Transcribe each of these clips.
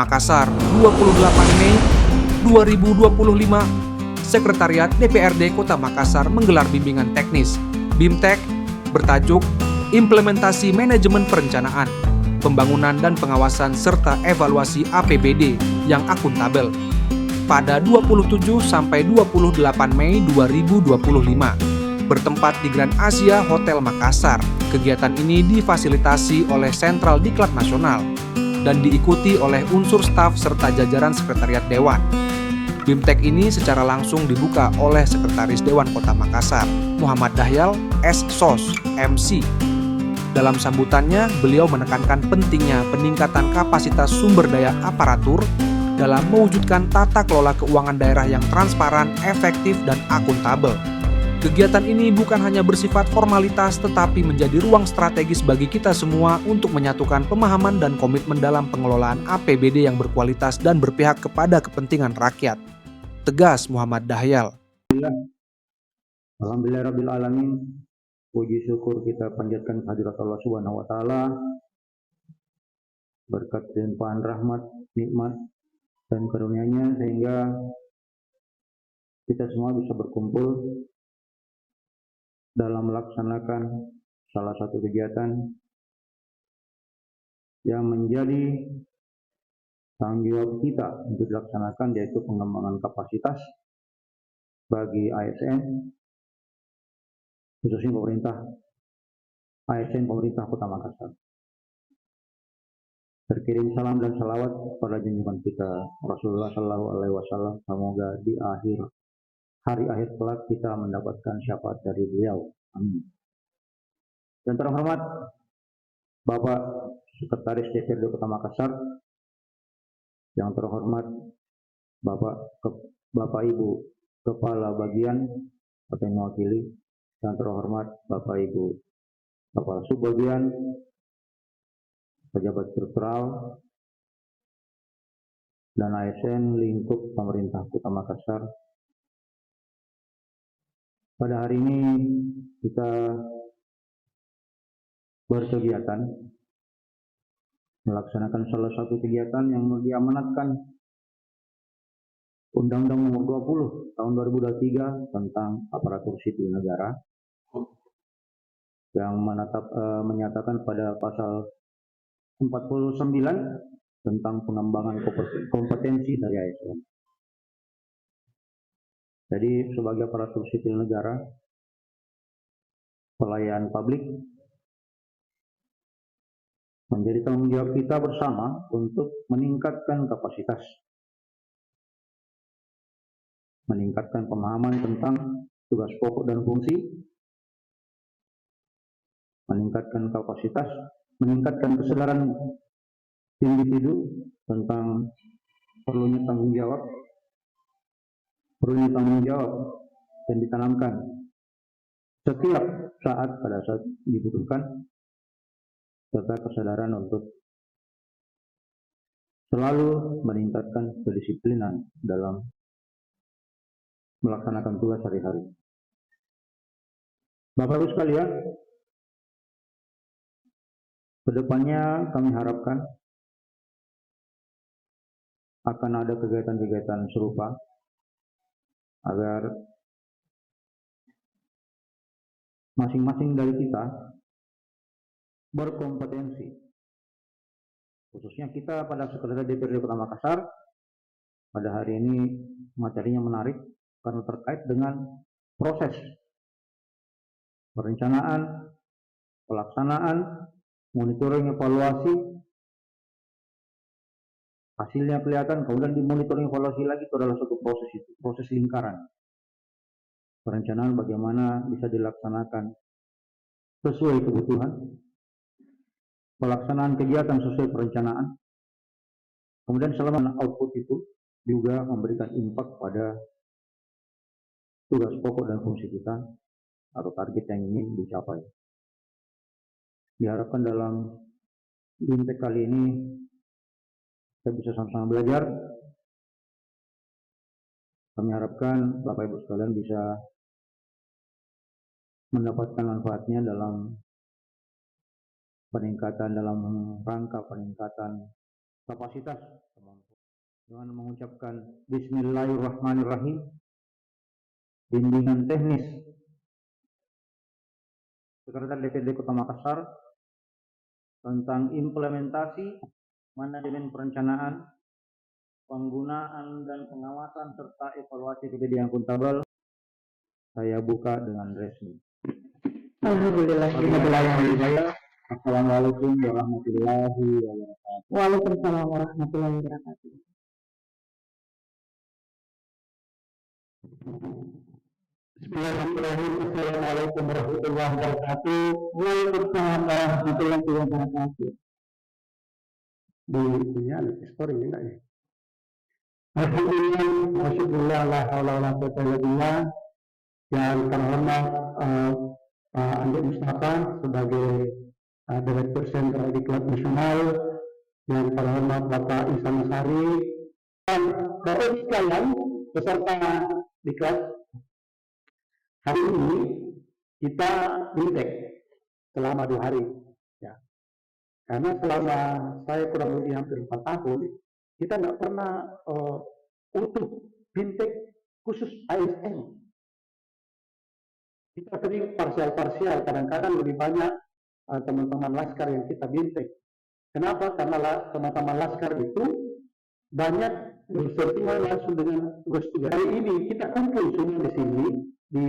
Makassar, 28 Mei 2025, Sekretariat DPRD Kota Makassar menggelar bimbingan teknis BIMTEK bertajuk Implementasi Manajemen Perencanaan, Pembangunan dan Pengawasan serta Evaluasi APBD yang akuntabel pada 27 sampai 28 Mei 2025 bertempat di Grand Asia Hotel Makassar. Kegiatan ini difasilitasi oleh Sentral Diklat Nasional dan diikuti oleh unsur staf serta jajaran Sekretariat Dewan. BIMTEK ini secara langsung dibuka oleh Sekretaris Dewan Kota Makassar, Muhammad Dahyal, S.Sos, MC. Dalam sambutannya, beliau menekankan pentingnya peningkatan kapasitas sumber daya aparatur dalam mewujudkan tata kelola keuangan daerah yang transparan, efektif, dan akuntabel. Kegiatan ini bukan hanya bersifat formalitas, tetapi menjadi ruang strategis bagi kita semua untuk menyatukan pemahaman dan komitmen dalam pengelolaan APBD yang berkualitas dan berpihak kepada kepentingan rakyat. Tegas Muhammad Dahyal. Alhamdulillahirabbil alamin. Puji syukur kita panjatkan kehadirat Allah Subhanahu wa taala. Berkat limpahan rahmat, nikmat dan karunia-Nya sehingga kita semua bisa berkumpul dalam melaksanakan salah satu kegiatan yang menjadi tanggung jawab kita untuk dilaksanakan, yaitu pengembangan kapasitas bagi ASN, khususnya pemerintah ASN pemerintah Kota Makassar. Terkirim salam dan salawat pada junjungan kita Rasulullah Shallallahu Alaihi Wasallam. Semoga di hari akhir kelak kita mendapatkan syafaat dari beliau. Amin. Yang terhormat Bapak Sekretaris DPRD Kota Makassar, yang terhormat Bapak Ibu Kepala Bagian atau yang mewakili, yang terhormat Bapak Ibu Kepala Subbagian, pejabat struktural, dan ASN lingkup pemerintah Kota Makassar. Pada hari ini kita berkegiatan melaksanakan salah satu kegiatan yang diamanatkan Undang-Undang Nomor 20 Tahun 2023 tentang Aparatur Sipil Negara yang menyatakan pada pasal 49 tentang pengembangan kompetensi dari ASN. Jadi sebagai aparatur sipil negara, pelayan publik, menjadi tanggung jawab kita bersama untuk meningkatkan kapasitas, meningkatkan pemahaman tentang tugas pokok dan fungsi, meningkatkan kapasitas, meningkatkan kesadaran individu tentang perlunya tanggung jawab dan ditanamkan setiap saat pada saat dibutuhkan, serta kesadaran untuk selalu meningkatkan kedisiplinan dalam melaksanakan tugas sehari-hari. Bapak Ibu sekalian, kedepannya kami harapkan akan ada kegiatan-kegiatan serupa agar masing-masing dari kita berkompetensi. Khususnya kita pada Sekretariat DPRD Kota Makassar, pada hari ini materinya menarik karena terkait dengan proses perencanaan, pelaksanaan, monitoring, evaluasi. Hasilnya kelihatan, kemudian dimonitoring, evaluasi lagi, itu adalah suatu proses lingkaran. Perencanaan bagaimana bisa dilaksanakan sesuai kebutuhan, pelaksanaan kegiatan sesuai perencanaan, kemudian selama output itu juga memberikan impact pada tugas pokok dan fungsi kita atau target yang ingin dicapai. Diharapkan dalam BIMTEK kali ini kita bisa sama-sama belajar. Kami harapkan Bapak Ibu sekalian bisa mendapatkan manfaatnya dalam rangka peningkatan kapasitas dengan mengucapkan Bismillahirrahmanirrahim. Bimbingan teknis Sekretariat DPRD Kota Makassar tentang implementasi manajemen perencanaan, penggunaan dan pengawasan serta evaluasi kejadian akuntabel saya buka dengan resmi. Alhamdulillah. Assalamualaikum warahmatullahi wabarakatuh. Waalaikumsalam warahmatullahi wabarakatuh. Bismillahirrahmanirrahim. Assalamualaikum warahmatullahi wabarakatuh. Waalaikumsalam warahmatullahi wabarakatuh. Di punya story enggak ya? Alhamdulillah, masyaallah, la haula wala quwwata illa billah. Yang terhormat Pak Andi Mustafa sebagai Direktur Sentral Diklat Nasional, yang terhormat Bapak Ihsan Masari, dan Bapak sekalian peserta Diklat. Hari ini kita BIMTEK selama 2 hari, ya. Karena selama saya kurang lebih hampir 4 tahun, kita nggak pernah utuh BIMTEK khusus ASN. Kita sering parsial-parsial, kadang-kadang lebih banyak teman-teman laskar yang kita BIMTEK. Kenapa? Karena teman-teman laskar itu banyak bersentuhan langsung dengan tugas-tugas. Hari ini kita kumpul semua di sini di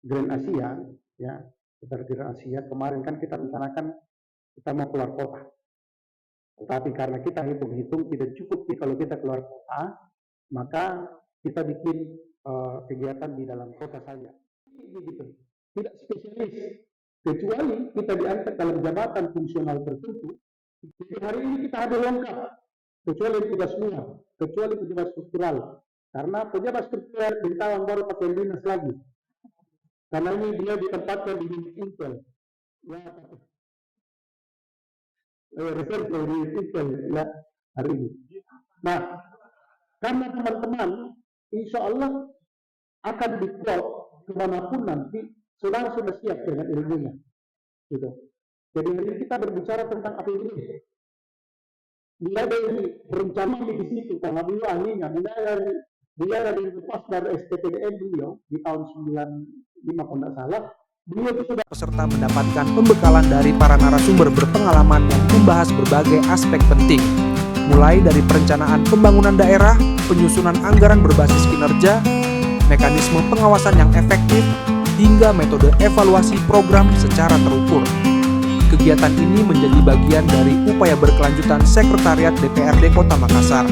Grand Asia, ya, seperti Grand Asia. Kemarin kan kita rencanakan kita mau keluar kota, tetapi karena kita hitung-hitung tidak cukup kalau kita keluar kota, maka kita bikin kegiatan di dalam kota saja. Begitu. Tidak spesialis, kecuali kita diangkat dalam jabatan fungsional tertentu. Jadi hari ini kita ada lengkap, kecuali tugas luar, kecuali pejabat struktural. Karena pejabat struktural bintang baru pakai dinas lagi. Karena ini dia ditempatkan di Intel. Ya, research di Intel ya hari ini. Nah, karena teman-teman insya Allah akan diplot kemanapun nanti, saudara sudah siap dengan ilmunya. Gitu. Jadi hari ini kita berbicara tentang APBD. Dia dari rencana di situ, karena beliau ahlinya. Dia dari lepas dari STPDN beliau di tahun 95 kalau tidak salah. Beliau itu sudah Peserta mendapatkan pembekalan dari para narasumber berpengalaman yang membahas berbagai aspek penting, mulai dari perencanaan pembangunan daerah, penyusunan anggaran berbasis kinerja, mekanisme pengawasan yang efektif, hingga metode evaluasi program secara terukur. Kegiatan ini menjadi bagian dari upaya berkelanjutan Sekretariat DPRD Kota Makassar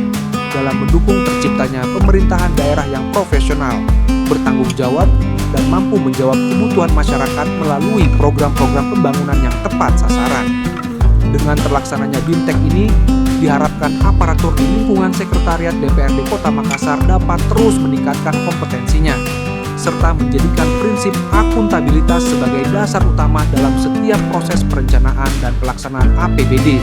dalam mendukung terciptanya pemerintahan daerah yang profesional, bertanggung jawab, dan mampu menjawab kebutuhan masyarakat melalui program-program pembangunan yang tepat sasaran. Dengan terlaksananya BIMTEK ini, diharapkan aparatur di lingkungan Sekretariat DPRD Kota Makassar dapat terus meningkatkan kompetensinya, serta menjadikan prinsip akuntabilitas sebagai dasar utama dalam setiap proses perencanaan dan pelaksanaan APBD.